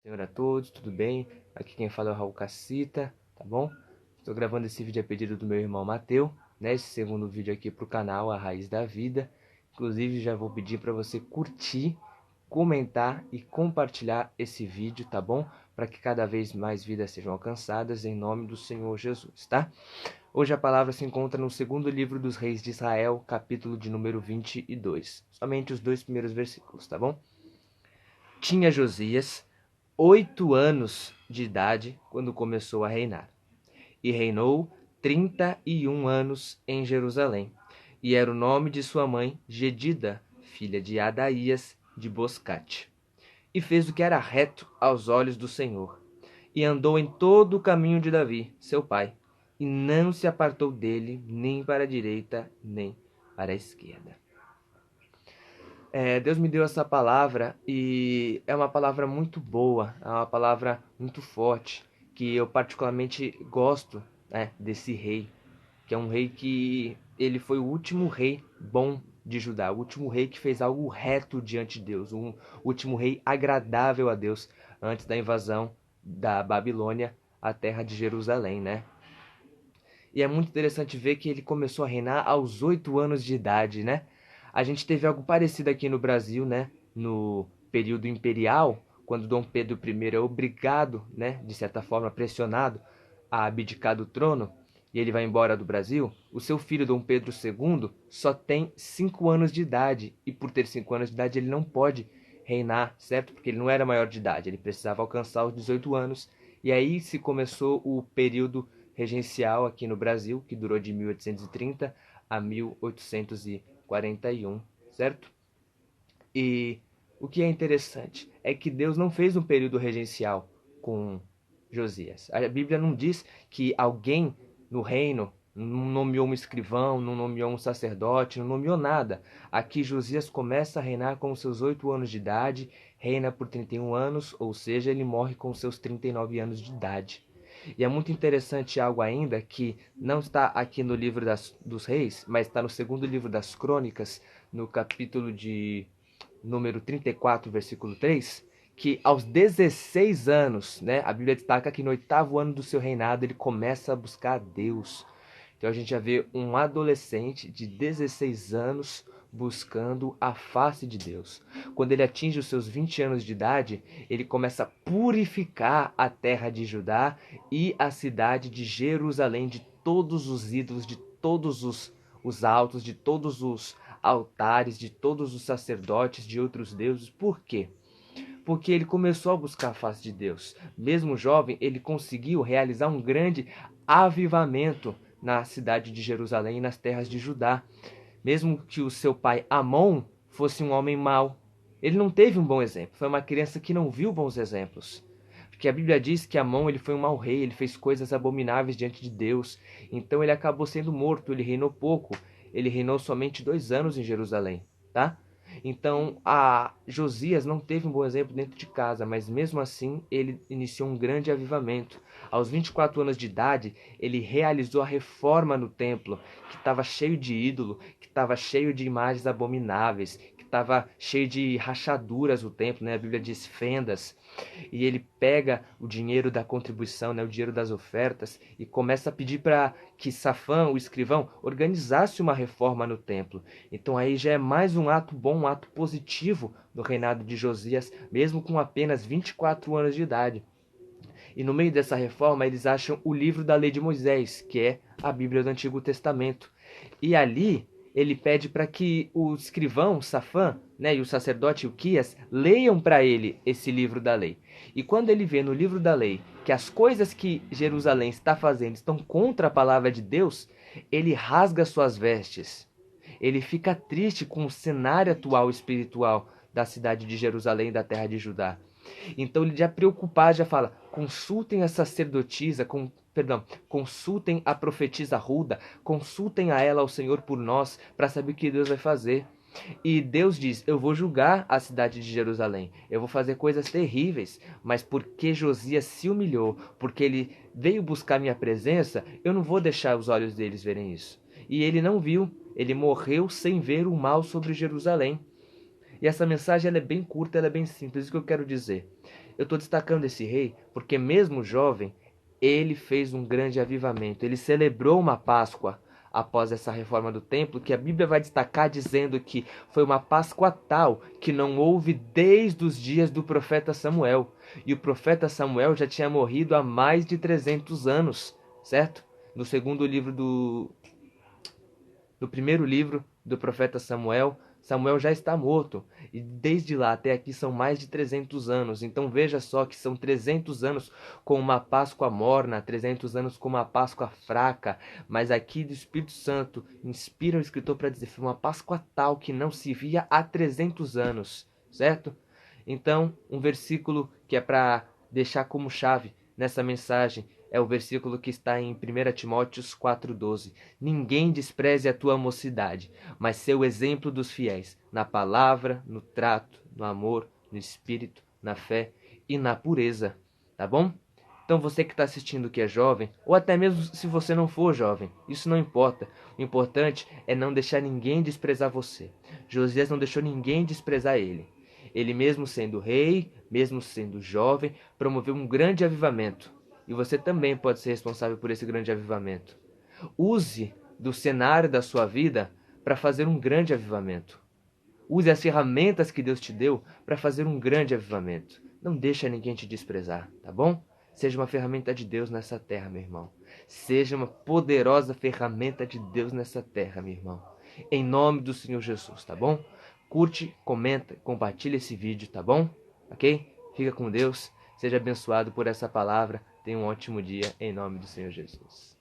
Senhor a todos, tudo bem? Aqui quem fala é o Raul Cacita, tá bom? Estou gravando esse vídeo a pedido do meu irmão Mateu, né? Esse segundo vídeo aqui para o canal A Raiz da Vida. Inclusive já vou pedir para você curtir, comentar e compartilhar esse vídeo, tá bom? Para que cada vez mais vidas sejam alcançadas em nome do Senhor Jesus, tá? Hoje a palavra se encontra no segundo livro dos reis de Israel, capítulo de número 22. Somente os dois primeiros versículos, tá bom? Tinha Josias 8 anos de idade quando começou a reinar, e reinou 31 anos em Jerusalém. E era o nome de sua mãe Gedida, filha de Adaías de Boscate. E fez o que era reto aos olhos do Senhor, e andou em todo o caminho de Davi, seu pai, e não se apartou dele nem para a direita, nem para a esquerda. Deus me deu essa palavra e é uma palavra muito boa, é uma palavra muito forte, que eu particularmente gosto, né, desse rei, que é um rei que ele foi o último rei bom de Judá, o último rei que fez algo reto diante de Deus, um último rei agradável a Deus antes da invasão da Babilônia à terra de Jerusalém, né? E é muito interessante ver que ele começou a reinar aos 8 anos de idade, né? A gente teve algo parecido aqui no Brasil, né? No período imperial, quando Dom Pedro I é obrigado, né, de certa forma pressionado, a abdicar do trono, e ele vai embora do Brasil, o seu filho Dom Pedro II só tem 5 anos de idade, e por ter 5 anos de idade ele não pode reinar, certo? Porque ele não era maior de idade, ele precisava alcançar os 18 anos, e aí se começou o período regencial aqui no Brasil, que durou de 1830 a 1841, certo? E o que é interessante é que Deus não fez um período regencial com Josias. A Bíblia não diz que alguém no reino não nomeou um escrivão, não nomeou um sacerdote, não nomeou nada. Aqui Josias começa a reinar com seus 8 anos de idade, reina por 31 anos, ou seja, ele morre com seus 39 anos de idade. E é muito interessante algo ainda que não está aqui no livro dos reis, mas está no segundo livro das crônicas, no capítulo de número 34, versículo 3, que aos 16 anos, né, a Bíblia destaca que no 8º ano do seu reinado ele começa a buscar a Deus. Então a gente já vê um adolescente de 16 anos buscando a face de Deus. Quando ele atinge os seus 20 anos de idade, ele começa a purificar a terra de Judá e a cidade de Jerusalém de todos os ídolos, de todos os altos, de todos os altares, de todos os sacerdotes de outros deuses. Por quê? Porque ele começou a buscar a face de Deus. Mesmo jovem, ele conseguiu realizar um grande avivamento na cidade de Jerusalém e nas terras de Judá. Mesmo que o seu pai Amon fosse um homem mau, ele não teve um bom exemplo. Foi uma criança que não viu bons exemplos. Porque a Bíblia diz que Amon ele foi um mau rei, ele fez coisas abomináveis diante de Deus. Então ele acabou sendo morto, ele reinou pouco. Ele reinou somente 2 anos em Jerusalém, tá? Então, a Josias não teve um bom exemplo dentro de casa, mas mesmo assim ele iniciou um grande avivamento. Aos 24 anos de idade, ele realizou a reforma no templo, que estava cheio de ídolo, que estava cheio de imagens abomináveis, que estava cheio de rachaduras o templo, né? A Bíblia diz fendas. E ele pega o dinheiro da contribuição, né, o dinheiro das ofertas, e começa a pedir para que Safã, o escrivão, organizasse uma reforma no templo. Então aí já é mais um ato bom, um ato positivo no reinado de Josias, mesmo com apenas 24 anos de idade. E no meio dessa reforma eles acham o livro da lei de Moisés, que é a Bíblia do Antigo Testamento. E ali ele pede para que o escrivão Safã, né, e o sacerdote Ilquias leiam para ele esse livro da lei. E quando ele vê no livro da lei que as coisas que Jerusalém está fazendo estão contra a palavra de Deus, ele rasga suas vestes. Ele fica triste com o cenário atual espiritual da cidade de Jerusalém e da terra de Judá. Então ele já preocupado já fala: consultem a sacerdotisa, consultem a profetisa Hulda, consultem a ela ao Senhor por nós, para saber o que Deus vai fazer. E Deus diz: eu vou julgar a cidade de Jerusalém, eu vou fazer coisas terríveis, mas porque Josias se humilhou, porque ele veio buscar minha presença, eu não vou deixar os olhos deles verem isso. E ele não viu, ele morreu sem ver o mal sobre Jerusalém. E essa mensagem ela é bem curta, ela é bem simples. O que eu quero dizer? Eu estou destacando esse rei porque, mesmo jovem, ele fez um grande avivamento. Ele celebrou uma Páscoa após essa reforma do templo, que a Bíblia vai destacar dizendo que foi uma Páscoa tal que não houve desde os dias do profeta Samuel. E o profeta Samuel já tinha morrido há mais de 300 anos, certo? No segundo livro no primeiro livro do profeta Samuel, Samuel já está morto. E desde lá até aqui são mais de 300 anos. Então veja só que são 300 anos com uma Páscoa morna, 300 anos com uma Páscoa fraca. Mas aqui do Espírito Santo inspira o escritor para dizer que foi uma Páscoa tal que não se via há 300 anos, certo? Então, um versículo que é para deixar como chave nessa mensagem é o versículo que está em 1 Timóteo 4,12. Ninguém despreze a tua mocidade, mas ser o exemplo dos fiéis, na palavra, no trato, no amor, no espírito, na fé e na pureza. Tá bom? Então você que está assistindo que é jovem, ou até mesmo se você não for jovem, isso não importa. O importante é não deixar ninguém desprezar você. Josias não deixou ninguém desprezar ele. Ele, mesmo sendo rei, mesmo sendo jovem, promoveu um grande avivamento. E você também pode ser responsável por esse grande avivamento. Use do cenário da sua vida para fazer um grande avivamento. Use as ferramentas que Deus te deu para fazer um grande avivamento. Não deixa ninguém te desprezar, tá bom? Seja uma ferramenta de Deus nessa terra, meu irmão. Seja uma poderosa ferramenta de Deus nessa terra, meu irmão. Em nome do Senhor Jesus, tá bom? Curte, comenta, compartilha esse vídeo, tá bom? Ok? Fica com Deus. Seja abençoado por essa palavra. Tenha um ótimo dia em nome do Senhor Jesus.